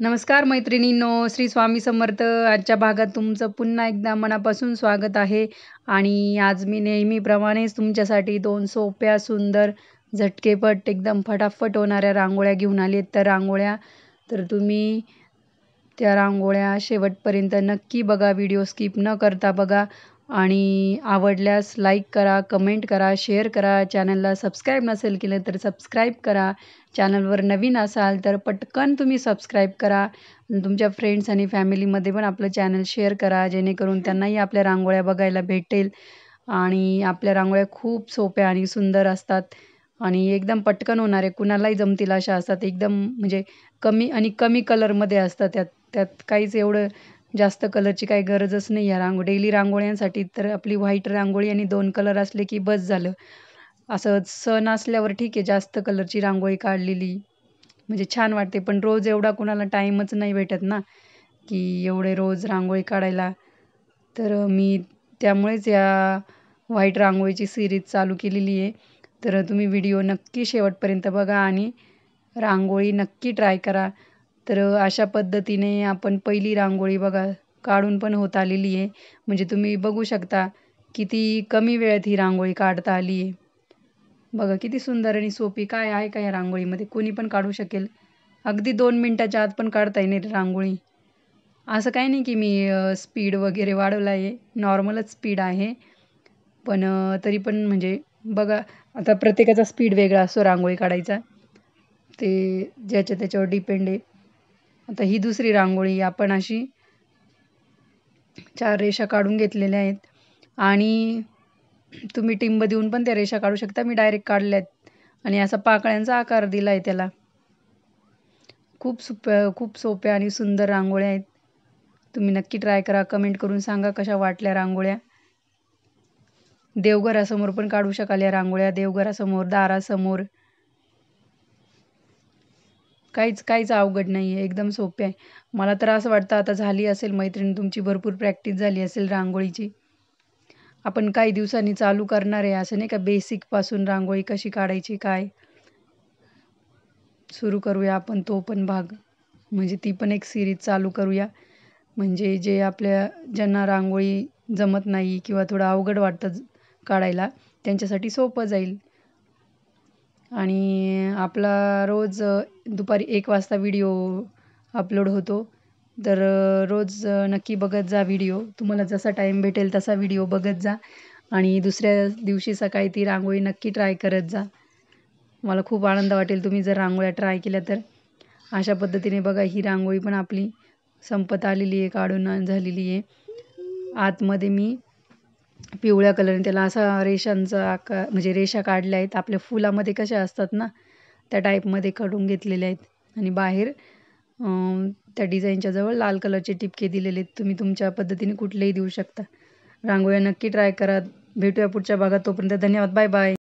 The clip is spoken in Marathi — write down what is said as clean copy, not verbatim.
नमस्कार मैत्रिणींनो, श्री स्वामी समर्थ. आजच्या भागात तुमचं पुन्हा एकदा मनापासून स्वागत आहे. आणि आज मी नेहमीप्रमाणेच तुमच्यासाठी 2 सोप्या, सुंदर, झटकेपट, एकदम फटाफट होणाऱ्या रांगोळ्या घेऊन आली आहेत. तर तुम्ही त्या रांगोळ्या शेवटपर्यंत नक्की बघा, व्हिडिओ स्किप न करता बघा. आणि आवडल्यास लाईक करा, कमेंट करा, शेअर करा. चॅनलला सबस्क्राईब नसेल केलं तर सबस्क्राईब करा. चॅनलवर नवीन असाल तर पटकन तुम्ही सबस्क्राईब करा. तुमच्या फ्रेंड्स आणि फॅमिलीमध्ये पण आपलं चॅनल शेअर करा, जेणेकरून त्यांनाही आपल्या रांगोळ्या बघायला भेटेल. आणि आपल्या रांगोळ्या खूप सोप्या आणि सुंदर असतात आणि एकदम पटकन होणारे, कुणालाही जमतील अशा असतात. एकदम म्हणजे कमी कलरमध्ये असतात. त्यात त्यात काहीच एवढं जास्त कलरची काही गरजच नाही या डेली रांगोळ्यांसाठी. तर आपली व्हाईट रांगोळी आणि 2 कलर असले की बस झालं. असं सण असल्यावर ठीक आहे, जास्त कलरची रांगोळी काढलेली म्हणजे छान वाटते. पण रोज एवढा कुणाला टाईमच नाही भेटत ना, की एवढे रोज रांगोळी काढायला. तर मी त्यामुळेच या व्हाईट रांगोळीची सिरीज चालू केलेली आहे. तर तुम्ही व्हिडिओ नक्की शेवटपर्यंत बघा आणि रांगोळी नक्की ट्राय करा. तर अशा पद्धतीने आपण पहिली रांगोळी बघा काढून पण होत आलेली आहे. म्हणजे तुम्ही बघू शकता किती कमी वेळात ही रांगोळी काढता आली आहे. बघा किती सुंदर आणि सोपी. काय आहे का या रांगोळीमध्ये? कोणी पण काढू शकेल. अगदी 2 मिनिटाच्या आत पण काढता येईल रांगोळी. असं काही नाही की मी स्पीड वगैरे वाढवला आहे. नॉर्मलच स्पीड आहे. पण तरी पण म्हणजे बघा, आता प्रत्येकाचा स्पीड वेगळा असतो रांगोळी काढायचा. ते ज्याच्या त्याच्यावर डिपेंड आहे. आता ही दुसरी रांगोळी आपण अशी 4 रेषा काढून घेतलेल्या आहेत. आणि तुम्ही टिंब देऊन पण त्या रेषा काढू शकता. मी डायरेक्ट काढल्या आहेत आणि असा पाकळ्यांचा आकार दिला आहे त्याला. खूप सोप्या आणि सुंदर रांगोळ्या आहेत. तुम्ही नक्की ट्राय करा. कमेंट करून सांगा कशा वाटल्या रांगोळ्या. देवघरासमोर पण काढू शकाल या रांगोळ्या. देवघरासमोर, दारासमोर. काहीच अवघड नाही आहे. एकदम सोपे आहे. मला तर असं वाटतं आता झाली असेल मैत्रीण तुमची, भरपूर प्रॅक्टिस झाली असेल रांगोळीची. आपण काही दिवसांनी चालू करणार आहे, असं नाही का, बेसिकपासून रांगोळी कशी काढायची काय. सुरू करूया आपण तो पण भाग. म्हणजे ती पण एक सिरीज चालू करूया. म्हणजे ज्यांना रांगोळी जमत नाही किंवा थोडं अवघड वाटतं काढायला, त्यांच्यासाठी सोपं जाईल. आणि आपला रोज दुपारी 1 वाजता व्हिडिओ अपलोड होतो. तर रोज नक्की बघत जा व्हिडिओ. तुम्हाला जसा टाईम भेटेल तसा व्हिडिओ बघत जा. आणि दुसऱ्या दिवशी सकाळी ती रांगोळी नक्की ट्राय करत जा. मला खूप आनंद वाटेल तुम्ही जर रांगोळ्या ट्राय केल्या तर. अशा पद्धतीने बघा ही रांगोळी पण आपली संपत आलेली आहे, काढून झालेली आहे. आतमध्ये मी पिवळ्या कलरने त्याला असा रेषांचा आकार म्हणजे रेषा काढल्या आहेत. आपल्या फुलामध्ये कशा असतात ना, त्या टाईपमध्ये काढून घेतलेल्या आहेत. आणि बाहेर त्या डिझाईनच्या जवळ लाल कलरचे टिपके दिलेले आहेत. तुम्ही तुमच्या पद्धतीने कुठलेही देऊ शकता. रांगोळ्या नक्की ट्राय करा. भेटूया पुढच्या भागात. तोपर्यंत धन्यवाद. Bye bye.